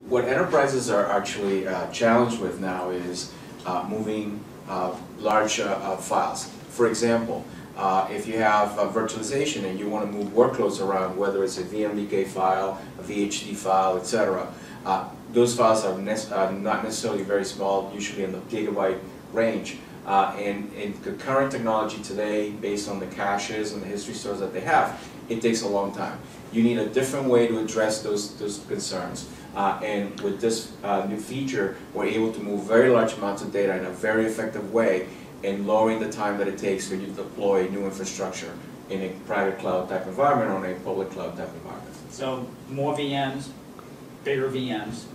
What enterprises are actually challenged with now is moving large files. For example, if you have virtualization and you want to move workloads around, whether it's a VMDK file, a VHD file, etc., those files are not necessarily very small, usually in the gigabyte range. And in the current technology today, based on the caches and the history stores that they have, it takes a long time. You need a different way to address those concerns. And with this new feature, we're able to move very large amounts of data in a very effective way and lowering the time that it takes for you to deploy new infrastructure in a private cloud type environment or in a public cloud type environment. So more VMs, bigger VMs,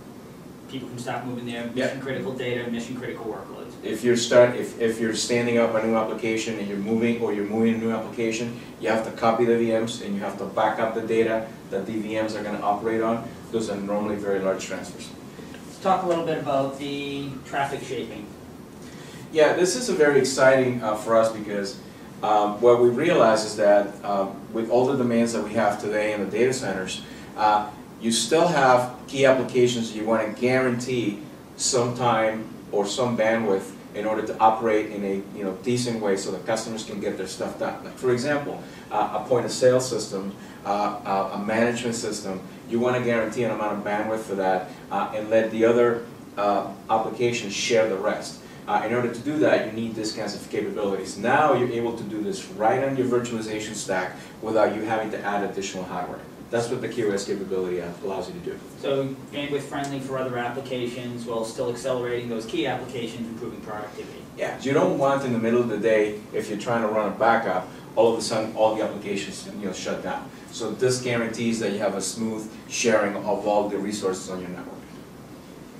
people can start moving their mission critical data, mission critical workloads. If you're standing up a new application and you're moving a new application, you have to copy the VMs and you have to back up the data that the VMs are going to operate on. Those are normally very large transfers. Let's talk a little bit about the traffic shaping. Yeah, this is very exciting for us because what we realize is that with all the demands that we have today in the data centers, you still have key applications you want to guarantee some time or some bandwidth in order to operate in a decent way so that customers can get their stuff done. Like for example, a point of sale system, a management system, you want to guarantee an amount of bandwidth for that and let the other applications share the rest. In order to do that, you need these kinds of capabilities. Now you're able to do this right on your virtualization stack without you having to add additional hardware. That's what the QoS capability allows you to do. So bandwidth friendly for other applications while still accelerating those key applications, improving productivity. Yeah, you don't want in the middle of the day, if you're trying to run a backup, all of a sudden all the applications shut down. So this guarantees that you have a smooth sharing of all the resources on your network.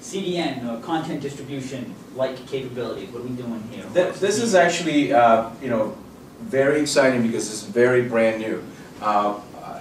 CDN, content distribution, like capabilities. What are we doing here? This is actually very exciting because it's very brand new.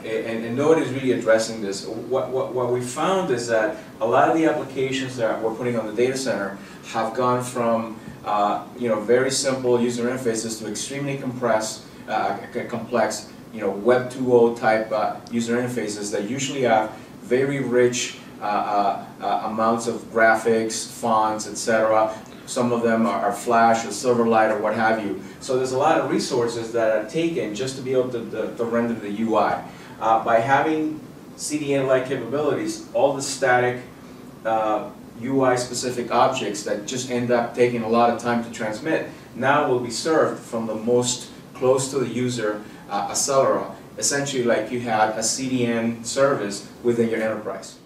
And nobody's really addressing this. What we found is that a lot of the applications that we're putting on the data center have gone from very simple user interfaces to extremely complex Web 2.0 type user interfaces that usually have very rich amounts of graphics, fonts, etc. Some of them are Flash or Silverlight or what have you. So there's a lot of resources that are taken just to be able to render the UI. By having CDN-like capabilities, all the static UI-specific objects that just end up taking a lot of time to transmit now will be served from the most close to the user Accelera, essentially like you had a CDN service within your enterprise.